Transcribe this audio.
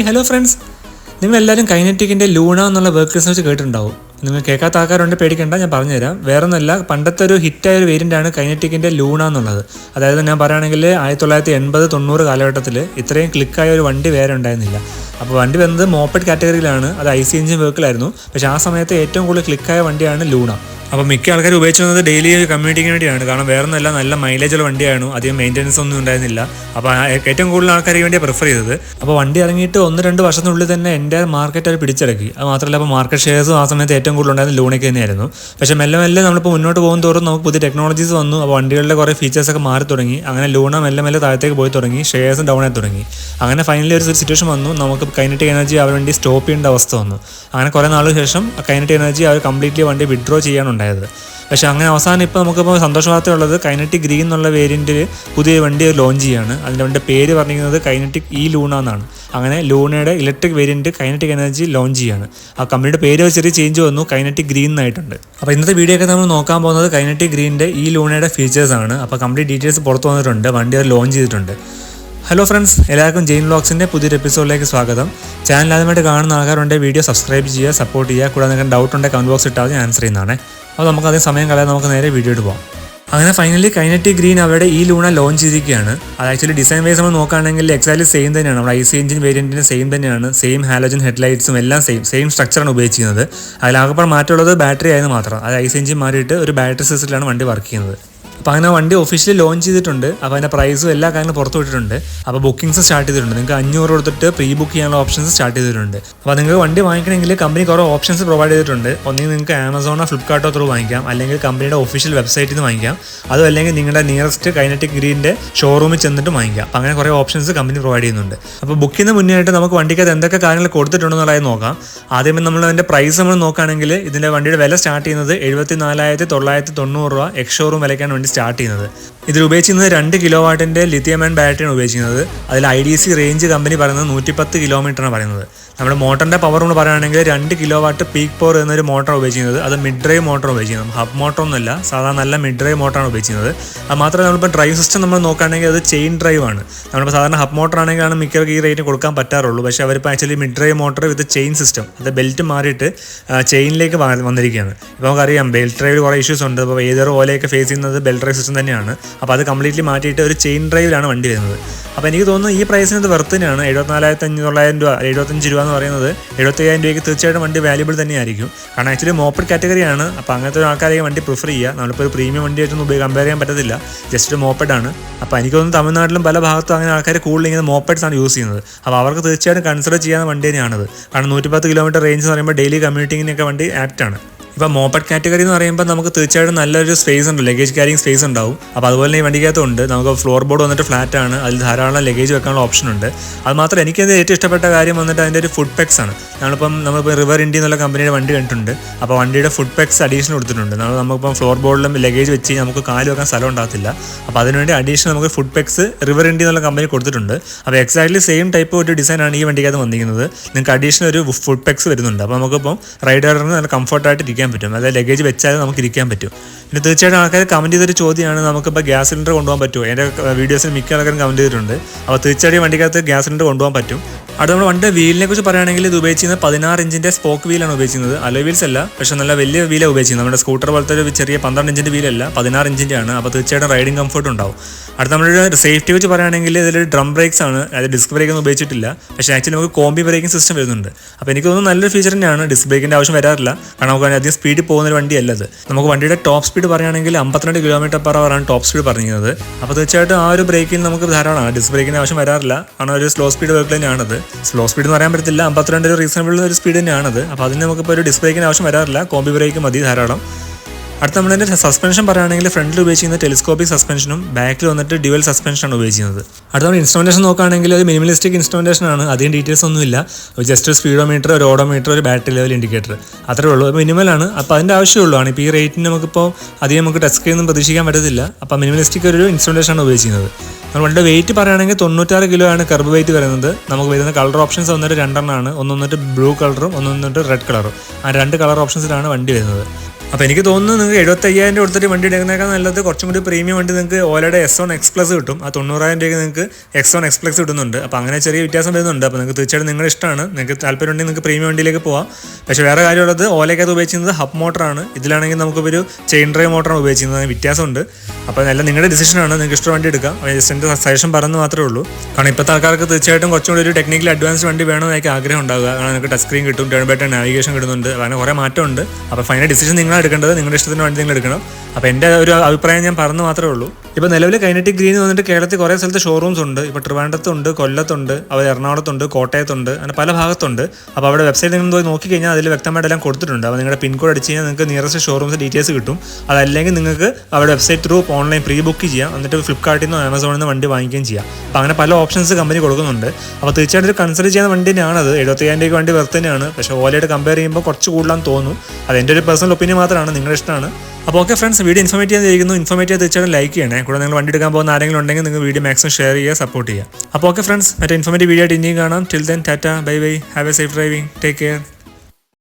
Hello friends, നിങ്ങളെല്ലാവരും കൈനറ്റിക്കിൻ്റെ Luna എന്നുള്ള വെഹിക്കിൾസിനെ വെച്ച് കേട്ടിട്ടുണ്ടാവും. നിങ്ങൾ കേൾക്കാത്ത ആൾക്കാരുണ്ട്, പേടിക്കേണ്ട, ഞാൻ പറഞ്ഞുതരാം. വേറെ ഒന്നല്ല, പണ്ടത്തെ ഒരു ഹിറ്റായ ഒരു വേരിയൻ്റാണ് കൈനറ്റിക്കിൻ്റെ ലൂണ എന്നുള്ളത്. അതായത് ഞാൻ പറയുകയാണെങ്കിൽ 1980-90 കാലഘട്ടത്തിൽ ഇത്രയും ക്ലിക്കായ ഒരു വണ്ടി വേറെ ഉണ്ടായിരുന്നില്ല. അപ്പോൾ വണ്ടി വന്നത് മോപ്പഡ് കാറ്റഗറിയിലാണ്. അത് IC എഞ്ചിൻ വെഹിക്കിളായിരുന്നു. പക്ഷേ ആ സമയത്ത് ഏറ്റവും കൂടുതൽ ക്ലിക്കായ വണ്ടിയാണ് ലൂണ. അപ്പോൾ മിക്ക ആൾക്കാർ ഉപയോഗിച്ചു വന്നത് ഡെയിലി കമ്മ്യൂണിറ്റിക്ക് വേണ്ടിയാണ്. കാരണം വേറെ ഒന്നല്ല, നല്ല മൈലേജുള്ള വണ്ടിയാണ്, അധികം മെയിൻ്റനൻസ് ഒന്നും ഉണ്ടായിരുന്നില്ല. അപ്പോൾ ഏറ്റവും കൂടുതൽ ആൾക്കാർ വേണ്ടിയാണ് പ്രിഫർ ചെയ്തത്. അപ്പോൾ വണ്ടി ഇറങ്ങിയിട്ട് 1-2 വർഷത്തിനുള്ളിൽ തന്നെ എൻ്റെ മാർക്കറ്റ് അവർ പിടിച്ചിറക്കി. അത് മാത്രമല്ല, അപ്പോൾ മാർക്കറ്റ് ഷെയർസും ആ സമയത്ത് ഏറ്റവും കൂടുതൽ ഉണ്ടായിരുന്നത് ലൂണയ്ക്ക് തന്നെയായിരുന്നു. പക്ഷേ മെല്ലെ മെല്ലെ നമ്മളിപ്പോൾ മുന്നോട്ട് പോകും തോറും നമുക്ക് പുതിയ ടെക്നോളജീസ് വന്നു. അപ്പോൾ വണ്ടികളുടെ കുറേ ഫീച്ചേഴ്സൊക്കെ മാറി തുടങ്ങി. അങ്ങനെ ലൂണ മെല്ലെ മെല്ലെ താഴത്തേക്ക് പോയി തുടങ്ങി, ഷെയർസും ഡൗൺ ആയി തുടങ്ങി. അങ്ങനെ ഫൈനലി ഒരു സിറ്റുവേഷൻ വന്നു, നമുക്ക് കൈനറ്റിക് എനർജി അവർ വേണ്ടി സ്റ്റോപ്പ് ചെയ്യേണ്ട അവസ്ഥ വന്നു. അങ്ങനെ കുറേ നാളിന് ശേഷം കൈനറ്റിക് എനർജി അവർ കംപ്ലീറ്റ്ലി വണ്ടി വിഡ്രോ ചെയ്യാനുണ്ടായത്. പക്ഷേ അങ്ങനെ അവസാനം ഇപ്പോൾ നമുക്കിപ്പോൾ സന്തോഷ വാർത്തയുള്ളത്, കൈനറ്റിക് ഗ്രീൻ എന്നുള്ള വേരിയൻറ്റിൽ പുതിയ വണ്ടി ലോഞ്ച് ചെയ്യുകയാണ്. അതിൻ്റെ വണ്ടി പേര് പറഞ്ഞിരിക്കുന്നത് കൈനറ്റിക് ലൂണ എന്നാണ്. അങ്ങനെ ലൂണയുടെ electric variant Kinetic Energy launch ചെയ്യാണ്. ആ കമ്പനിയുടെ പേര് ചെറിയ ചേഞ്ച് വന്നു, കൈനറ്റിക് ഗ്രീൻ എന്നായിട്ടുണ്ട്. അപ്പോൾ ഇന്നത്തെ വീഡിയോ ഒക്കെ നമ്മൾ നോക്കാൻ പോകുന്നത് കൈനറ്റിക് ഗ്രീനിൻ്റെ ലൂണയുടെ ഫീച്ചേഴ്സാണ്. അപ്പോൾ കംപ്ലീറ്റ് ഡീറ്റെയിൽസ് പുറത്തു വന്നിട്ടുണ്ട്, വണ്ടി അവർ ലോഞ്ച് ചെയ്തിട്ടുണ്ട്. ഹലോ ഫ്രണ്ട്സ്, എല്ലാവർക്കും ജെയിൻ വ്ളോഗ്സിൻ്റെ പുതിയൊരു എപ്പിസോഡിലേക്ക് സ്വാഗതം. ചാനൽ ആദ്യമായിട്ട് കാണുന്ന ആൾക്കാരുണ്ടെങ്കിൽ വീഡിയോ സബ്സ്ക്രൈബ് ചെയ്യുക, സപ്പോർട്ട് ചെയ്യുക. കൂടാതെ നിങ്ങൾക്ക് ഡൗട്ട് ഉണ്ടെങ്കിൽ കമൻറ്റ് ബോക്സ് ഇട്ടാൽ ഞാൻ ആൻസർ ചെയ്യുന്നതാണ്. അപ്പോൾ നമുക്ക് അതേ സമയം കളയാതെ നമുക്ക് നേരെ വീഡിയോയിട്ട് പോകാം. അങ്ങനെ ഫൈനലി കൈനറ്റിക് ഗ്രീൻ അവരുടെ ലൂണ ലോഞ്ച് ചെയ്തിരിക്കുകയാണ്. അത് ആക്ച്വലി ഡിസൈൻ വൈസ് നമ്മൾ നോക്കുകയാണെങ്കിൽ എക്സാക്ട്ലി സെയിം തന്നെയാണ്. നമ്മുടെ IC എഞ്ചിൻ വേരിയൻറ്റിന് സെയിം തന്നെയാണ്. സെയിം ഹാലോജൻ ഹെഡ്ലൈറ്റ്സും എല്ലാം സെയിം സ്ട്രക്ചറാണ് ഉപയോഗിച്ചിരുന്നത്. അതിലാകപ്പോൾ മാറ്റമുള്ളത് ബാറ്ററി ആയിരുന്നു മാത്രം. അത് IC എഞ്ചിൻ മാറിയിട്ട് ഒരു ബാറ്ററി സിസ്റ്റത്തിലാണ് വണ്ടി വർക്ക് ചെയ്യുന്നത്. അപ്പോൾ അങ്ങനെ വണ്ടി ഒഫീഷ്യലി ലോഞ്ച് ചെയ്തിട്ടുണ്ട്. അപ്പോൾ അതിൻ്റെ പ്രൈസും എല്ലാ കാര്യങ്ങളും പുറത്തു വിട്ടിട്ടുണ്ട്. അപ്പോൾ ബുക്കിംഗ്സ് സ്റ്റാർട്ട് ചെയ്തിട്ടുണ്ട്. നിങ്ങൾക്ക് 500 കൊടുത്തിട്ട് പ്രീ ബുക്ക് ചെയ്യാനുള്ള ഓപ്ഷൻസ് സ്റ്റാർട്ട് ചെയ്തിട്ടുണ്ട്. അപ്പോൾ നിങ്ങൾക്ക് വണ്ടി വാങ്ങിക്കണമെങ്കിൽ കമ്പനി കുറേ ഓപ്ഷൻസ് പ്രൊവൈഡ് ചെയ്തിട്ടുണ്ട്. ഒന്നെങ്കിൽ നിങ്ങൾക്ക് ആമസോണോ ഫ്ലിപ്കാർട്ടോ ത്രൂ വാങ്ങിക്കാം, അല്ലെങ്കിൽ കമ്പനിയുടെ ഒഫീഷ്യൽ വെബ്സൈറ്റിൽ നിന്ന് വാങ്ങിക്കാം. അതും അല്ലെങ്കിൽ നിങ്ങളുടെ നിയറസ്റ്റ് കൈനറ്റിക് ഗ്രീനിൻ്റെ ഷോറൂമിൽ ചെന്നിട്ട് വാങ്ങിക്കാം. അപ്പോൾ അങ്ങനെ കുറേ ഓപ്ഷൻസ് കമ്പനി പ്രൊവൈഡ് ചെയ്യുന്നുണ്ട്. അപ്പോൾ ബുക്ക് ചെയ്യുന്ന മുന്നേ ആയിട്ട് നമുക്ക് വണ്ടിക്കകത്ത് എന്തൊക്കെ കാര്യങ്ങൾ കൊടുത്തിട്ടുണ്ടെന്നുള്ളത് നോക്കാം. ആദ്യമേ നമ്മൾ അതിൻ്റെ പ്രൈസ് നമ്മൾ നോക്കുകയാണെങ്കിൽ ഇതിൻ്റെ വണ്ടിയുടെ വില സ്റ്റാർട്ട് ചെയ്യുന്നത് 74,990 രൂപ എക്സ് ഷോറൂം വിലയ്ക്കാണ് വണ്ടി സ്റ്റാർട്ട് ചെയ്യുന്നത്. ഇതിൽ ഉപയോഗിക്കുന്നത് 2 കിലോവാട്ടിൻ്റെ ലിഥിയം അയൺ ബാറ്ററിയാണ് ഉപയോഗിക്കുന്നത്. അതിൽ IDC റേഞ്ച് കമ്പനി പറയുന്നത് 110 കിലോമീറ്ററാണ് പറയുന്നത്. നമ്മുടെ മോട്ടറിൻ്റെ പവർ നമ്മൾ പറയുകയാണെങ്കിൽ 2 കിലോവാട്ട് പീക്ക് പവർ എന്നൊരു മോട്ടർ ഉപയോഗിക്കുന്നത്. അത് മിഡ് ഡ്രൈവ് മോട്ടർ ഉപയോഗിക്കുന്നത്, ഹബ് മോട്ടറൊന്നുമല്ല, സാധാരണ നല്ല മിഡ് ഡ്രൈവ് മോട്ടറാണ് ഉപയോഗിക്കുന്നത്. അത് മാത്രമല്ല, നമ്മളിപ്പോൾ ഡ്രൈവ് സിസ്റ്റം നമ്മൾ നോക്കുകയാണെങ്കിൽ അത് ചെയിൻ ഡ്രൈവ് ആണ്. നമ്മളിപ്പോൾ സാധാരണ ഹബ് മോട്ടർ ആണെങ്കിലാണ് മിക്കവർക്ക് ഈ റേറ്റ് കൊടുക്കാൻ പറ്റാറുള്ളൂ. പക്ഷേ അവരിപ്പോൾ ആക്ച്വലി മിഡ് ഡ്രൈവ് മോട്ടർ വിത്ത് ചെയിൻ സിസ്റ്റം, അത് ബെൽറ്റ് മാറിയിട്ട് ചെയിനിലേക്ക് വന്നിരിക്കുകയാണ്. ഇപ്പോൾ നമുക്കറിയാം ബെൽറ്റ് ഡ്രൈവിൽ കുറേ ഇഷ്യൂസ് ഉണ്ട്. അപ്പോൾ ഏതൊരു ഓലയൊക്കെ ഫേസ് ചെയ്യുന്നത് ബെൽറ്റ് ഡ്രൈവ് സിസ്റ്റം തന്നെയാണ്. അപ്പോൾ അത് കംപ്ലീറ്റ്ലി മാറ്റിയിട്ട് ഒരു ചെയിൻ ഡ്രൈവിലാണ് വണ്ടി വരുന്നത്. അപ്പോൾ എനിക്ക് തോന്നുന്നു ഈ പ്രൈസിന് ഇത് വെർത്ത് തന്നെയാണ്. 74,900 രൂപ, 75 രൂപ എന്ന് പറയുന്നത് 75,000 രൂപയ്ക്ക് തീർച്ചയായിട്ടും വണ്ടി വാല്യുബിൾ തന്നെയായിരിക്കും. കാരണം ആക്ച്വലി മോപ്പഡ് കാറ്റഗറിയാണ്. അപ്പോൾ അങ്ങനത്തെ ഒരു ആൾക്കാരെ വണ്ടി പ്രിഫർ ചെയ്യുക. നമ്മളിപ്പോൾ ഒരു പ്രീമിയം വണ്ടിയായിട്ടൊന്നും കമ്പയർ ചെയ്യാൻ പറ്റത്തില്ല, ജസ്റ്റ് ഒരു മോപ്പഡാണ്. അപ്പോൾ എനിക്ക് തോന്നുന്നു തമിഴ്നാട്ടിലും പല ഭാഗത്തും അങ്ങനെ ആൾക്കാർ കൂടുതൽ ഇങ്ങനെ മോപ്പഡ്സ് ആണ് യൂസ് ചെയ്യുന്നത്. അപ്പോൾ അവർക്ക് തീർച്ചയായിട്ടും കൺസിഡർ ചെയ്യാവുന്ന വണ്ടി തന്നെയാണത്. കാരണം 110 കിലോമീറ്റർ റേഞ്ച് എന്ന് പറയുമ്പോൾ ഡെയിലി കമ്മ്യൂട്ടിങ്ങിനൊക്കെ വണ്ടി ആപ്റ്റാണ്. ഇപ്പോൾ മോപ്പഡ് കാറ്റഗറി എന്ന് പറയുമ്പോൾ നമുക്ക് തീർച്ചയായിട്ടും നല്ലൊരു സ്പേസ് ഉണ്ട്, ലഗേജ് ക്യാരിങ് സ്പേസ് ഉണ്ടാവും. അപ്പോൾ അതുപോലെ തന്നെ ഈ വണ്ടിക്കകത്തുണ്ട്. നമുക്ക് ഫ്ലോർ ബോർഡ് വന്നിട്ട് ഫ്ലാറ്റ് ആണ്, അതിൽ ധാരാളം ലഗേജ് വെക്കാനുള്ള ഓപ്ഷൻ ഉണ്ട്. അത് മാത്രം എനിക്കത് ഏറ്റവും ഇഷ്ടപ്പെട്ട കാര്യം വന്നിട്ട് അതിൻ്റെ ഒരു ഫുഡ് പെക്സ് ആണ്. നമ്മളിപ്പോൾ റിവർ ഇന്ത്യ എന്നുള്ള കമ്പനിയുടെ വണ്ടി കണ്ടിട്ടുണ്ട്. അപ്പോൾ വണ്ടിയുടെ ഫുഡ് പെക്സ് അഡീഷണൽ കൊടുത്തിട്ടുണ്ട്. നമുക്കിപ്പം ഫ്ലോർ ബോർഡിലും ലഗേജ് വെച്ച് നമുക്ക് കാല് വെക്കാൻ സ്ഥലം ഉണ്ടാകത്തില്ല. അപ്പോൾ അതിനുവേണ്ടി അഡീഷണൽ നമുക്ക് ഫുഡ് പെക്സ് റിവർ ഇന്ത്യ എന്നുള്ള കമ്പനി കൊടുത്തിട്ടുണ്ട്. അപ്പോൾ എക്സാക്ട്ലി സെയിം ടൈപ്പ് ഒരു ഡിസൈനാണ് ഈ വണ്ടിക്കകത്ത് വന്നിരിക്കുന്നത്. നിങ്ങൾക്ക് അഡീഷണൽ ഒരു ഫുഡ് പെക്സ് വരുന്നുണ്ട്. അപ്പോൾ നമുക്കിപ്പം റൈഡറിന് നല്ല കംഫർട്ടായിട്ട് ഇരിക്കാൻ പറ്റും. അതായത് ലഗേജ് വെച്ചാൽ നമുക്ക് ഇരിക്കാൻ പറ്റും. പിന്നെ തീർച്ചയായിട്ടും ആൾക്കാർ കമൻറ്റ് ചെയ്തൊരു ചോദ്യമാണ്, നമുക്കിപ്പോൾ ഗ്യാസ് സിലിണ്ടർ കൊണ്ടുപോകാൻ പറ്റുമോ? എൻ്റെ വീഡിയോസിൽ മിക്ക ആൾക്കാരും കമൻറ്റ് ചെയ്തിട്ടുണ്ട്. അപ്പോൾ തീർച്ചയായിട്ടും വണ്ടിക്കകത്ത് ഗ്യാസ് സിലിണ്ടർ കൊണ്ടുപോകാൻ പറ്റും. അവിടെ നമ്മുടെ വണ്ടിയുടെ വീലിനെ കുറിച്ച് പറയുകയാണെങ്കിൽ ഇത് ഉപയോഗിക്കുന്നത് 16 ഇഞ്ചിൻ്റെ സ്പോക്ക് വീലാണ് ഉപയോഗിക്കുന്നത്. അലോയ് വീൽസ് അല്ല, പക്ഷേ നല്ല വലിയ വീലാണ് ഉപയോഗിക്കുന്നത്. നമ്മുടെ സ്കൂട്ടർ പോലത്തെ ഒരു ചെറിയ 12 ഇഞ്ചിൻ്റെ വീലല്ല, 16 ഇഞ്ചിൻ്റെ ആണ്. അപ്പോൾ തീർച്ചയായിട്ടും റൈഡിങ് കംഫർട്ട് ഉണ്ടാവും. അടുത്ത നമ്മുടെ സേഫ്റ്റി വെച്ച് പറയുകയാണെങ്കിൽ ഇതിൽ ഡ്രം ബ്രേക്സ് ആണ്, അതായത് ഡിസ്ക് ബ്രേക്ക് ഒന്നും ഉപയോഗിച്ചിട്ടില്ല. പക്ഷേ ആക്ച്വലി നമുക്ക് കോമ്പി ബ്രേക്കിംഗ് സിസ്റ്റം വരുന്നുണ്ട്. അപ്പോൾ എനിക്ക് തോന്നുന്നു നല്ലൊരു ഫീച്ചർ തന്നെയാണ്. ഡിസ്ക് ബ്രേക്കിൻ്റെ ആവശ്യം വരാറില്ല, കാരണം നമുക്ക് അധികം സ്പീഡിൽ പോകുന്ന ഒരു വണ്ടിയല്ലത്. നമുക്ക് വണ്ടിയുടെ ടോപ്പ് സ്പീഡ് പറയുകയാണെങ്കിൽ 52 km/h ആണ് ടോപ്പ് സ്പീഡ് പറഞ്ഞിരുന്നത്. അപ്പോൾ തീർച്ചയായിട്ടും ആ ഒരു ബ്രേക്കിൽ നമുക്ക് ധാരാളമാണ്, ഡിസ്ക് ബ്രേക്കിൻ്റെ ആവശ്യം വരാറില്ല. കാരണം ഒരു സ്ലോ സ്പീഡ് വെഹിക്കിൾ തന്നെയാണത്. സ്ലോ സ്പീഡ് എന്ന് പറയാൻ പറ്റത്തില്ല, 52 ഒരു റീസണബിൾ ഒരു സ്പീഡ് തന്നെയാണത്. അപ്പോൾ അതിന് നമുക്കിപ്പോൾ ഒരു ഡിസ്ക് ബ്രേക്കിന് ആവശ്യം വരാറില്ല, കോമ്പി ബ്രേക്ക് മതി ധാരാളം. അടുത്ത നമ്മളതിൻ്റെ സസ്പെൻഷൻ പറയുകയാണെങ്കിൽ ഫ്രണ്ടിൽ ഉപയോഗിച്ചിരുന്ന ടെലിസ്കോപ്പിക് സസ്പെൻഷനും ബാക്കിൽ വന്നിട്ട് ഡ്യുവൽ സസ്പെൻഷനാണ് ഉപയോഗിക്കുന്നത്. അടുത്ത നമ്മൾ ഇൻസ്ട്രുമെൻറ്റേഷൻ നോക്കുകയാണെങ്കിൽ ഒരു മിനിമലിസ്റ്റിക് ഇൻസ്ട്രുമെൻറ്റേഷൻ ആണ്. അധികം ഡീറ്റെയിൽസ് ഒന്നുമില്ല, ജസ്റ്റ് ഒരു സ്പീഡോമീറ്റർ, ഒരു ഓഡോമീറ്റർ, ഒരു ബാറ്ററി ലെവൽ ഇൻഡിക്കേറ്റർ, അത്രേ ഉള്ളൂ. മിനിമലാണ്. അപ്പോൾ അതിൻ്റെ ആവശ്യമുള്ളതാണ്. ഇപ്പോൾ ഈ റേറ്റിന് നമുക്കിപ്പോൾ അധികം നമുക്ക് ടച്ച് സ്ക്രീനൊന്നും പ്രതീക്ഷിക്കാൻ പറ്റത്തില്ല. അപ്പോൾ മിനിമലിസ്റ്റിക് ഒരു ഇൻസ്ട്രുമെൻറ്റേഷൻ ആണ് ഉപയോഗിക്കുന്നത്. നമ്മളുടെ വെയിറ്റ് പറയുകയാണെങ്കിൽ 96 കിലോ ആണ് കർബ് വെയിറ്റ് വരുന്നത്. നമുക്ക് വരുന്ന കളർ ഓപ്ഷൻസ് വന്നിട്ട് 2 എണ്ണമാണ്. ഒന്ന് വന്നിട്ട് ബ്ലൂ കളറും ഒന്ന് വന്നിട്ട് റെഡ് കളറും. ആ 2 കളർ ഓപ്ഷൻസിലാണ് വണ്ടി വരുന്നത്. അപ്പോൾ എനിക്ക് തോന്നുന്നു നിങ്ങൾക്ക് 75,000 കൊടുത്തിട്ട് വണ്ടി എടുക്കുന്നതിനേക്കാൾ നല്ലത് കുറച്ചും കൂടി പ്രീമിയം വണ്ടി നിങ്ങൾക്ക് ഓലയുടെ S1 X Plus കിട്ടും. ആ 90,000 രൂപയ്ക്ക് നിങ്ങൾക്ക് X1 X Plus കിട്ടുന്നുണ്ട്. അപ്പോൾ അങ്ങനെ ചെറിയ വ്യത്യാസം വരുന്നുണ്ട്. അപ്പോൾ നിങ്ങൾക്ക് തീർച്ചയായിട്ടും നിങ്ങളുടെ ഇഷ്ടമാണ്. നിങ്ങൾക്ക് താല്പര്യം ഉണ്ടെങ്കിൽ നിങ്ങൾക്ക് പ്രീമിയം വണ്ടിയിലേക്ക് പോകാം. പക്ഷേ വേറെ കാര്യമുള്ളത് ഓലയ്ക്കകത്ത് ഉപയോഗിക്കുന്നത് ഹബ് മോട്ടറാണ്. ഇതിലാണെങ്കിൽ നമുക്കൊരു ചെയിൻ ഡ്രൈവ് മോട്ടറാണ് ഉപയോഗിക്കുന്നത്. വ്യത്യാസമുണ്ട്. അപ്പോൾ എല്ലാം നിങ്ങളുടെ ഡിസിഷനാണ്. നിങ്ങൾക്ക് ഇഷ്ടം വണ്ടി എടുക്കാം. ജസ്റ്റ് എൻ്റെ സജഷൻ പറഞ്ഞു മാത്രമേ ഉള്ളൂ. കാരണം ഇപ്പോഴത്തെ ആൾക്കാർക്ക് തീർച്ചയായിട്ടും കുറച്ചുകൂടി ഒരു ടെക്നിക്കലി അഡ്വാൻസ് വണ്ടി വേണമെന്നൊക്കെ ആഗ്രഹം ഉണ്ടാവുക. കാരണം നിങ്ങൾക്ക് ടച്ച് സ്ക്രീൻ കിട്ടും, ടേൺ ബൈ ടേൺ നാവിഗേഷൻ കിട്ടുന്നുണ്ട്. അങ്ങനെ കുറേ മാറ്റമുണ്ട്. അപ്പോൾ ഫൈനൽ ഡിസിഷൻ നിങ്ങളാണ് എടുക്കേണ്ടത്. നിങ്ങളുടെ ഇഷ്ടത്തിന് വണ്ടി നിങ്ങൾ എടുക്കണം. അപ്പോൾ എൻ്റെ ഒരു അഭിപ്രായം ഞാൻ പറഞ്ഞു മാത്രമേ ഉള്ളൂ. ഇപ്പോൾ നിലവിൽ കൈനറ്റിക് ഗ്രീൻ വന്നിട്ട് കേരളത്തിൽ കുറേ സ്ഥലത്ത് ഷോറൂംസ് ഉണ്ട്. ഇപ്പോൾ ട്രിവാൻഡ്രത്തുണ്ട്, കൊല്ലത്തുണ്ട്, അവർ എറണാകുളത്തുണ്ട്, കോട്ടയത്തുണ്ട്, അങ്ങനെ പല ഭാഗത്തുണ്ട്. അപ്പോൾ അവിടെ വെബ്സൈറ്റിൽ നിങ്ങൾ പോയി നോക്കിക്കഴിഞ്ഞാൽ അതിൽ വ്യക്തമായിട്ടെല്ലാം കൊടുത്തിട്ടുണ്ട്. അപ്പോൾ നിങ്ങളുടെ പിൻകോഡ് അടിച്ച് കഴിഞ്ഞാൽ നിങ്ങൾക്ക് നിയറസ്റ്റ് ഷോറൂംസ് ഡീറ്റെയിൽസ് കിട്ടും. അതല്ലെങ്കിൽ നിങ്ങൾക്ക് അവിടെ website through online pre book ചെയ്യാം. എന്നിട്ട് ഫ്ലിപ്കാർട്ടിൽ നിന്നോ ആമസോണിൽ നിന്ന് വണ്ടി വാങ്ങിക്കുകയും ചെയ്യാം. അപ്പോൾ അങ്ങനെ പല ഓപ്ഷൻസ് കമ്പനി കൊടുക്കുന്നുണ്ട്. അപ്പോൾ തീർച്ചയായിട്ടും ഒരു കൺസിഡർ ചെയ്യുന്ന വണ്ടി തന്നെയാണത്. 75,000 രൂപയ്ക്ക് വണ്ടി വെറുതെ തന്നെയാണ്. പക്ഷേ ഓലയായിട്ട് കമ്പയർ ചെയ്യുമ്പോൾ കുറച്ച് കൂടുതലാണെന്ന് തോന്നുന്നു. അത് എൻ്റെ ഒരു പേഴ്സണൽ ഒപ്പീനിയൻ മാത്രമാണ്, നിങ്ങളുടെ ഇഷ്ടമാണ്. അപ്പോൾ ഓക്കെ ഫ്രണ്ട്സ്, വീഡിയോ ഇൻഫോർമേറ്റീവ് ചെയ്തിരിക്കുന്നു. ഇൻഫോർമേറ്റീവ് തീർച്ചയായിട്ടും ലൈക്ക് ചെയ്യണേ. കൂടെ നിങ്ങൾ വണ്ടി എടുക്കാൻ പോകുന്ന ആരെങ്കിലും ഉണ്ടെങ്കിൽ നിങ്ങൾ വീഡിയോ മാക്സിമം ഷെയർ ചെയ്യുക, സപ്പോർട്ട് ചെയ്യുക. അപ്പോൾ ഓക്കെ ഫ്രണ്ട്സ്, മറ്റേ ഇൻഫോർമേറ്റീവ് വീഡിയോ ആയിട്ട് ഇനിയും കാണാം. Till then Tata, bye bye, have A safe driving, take care.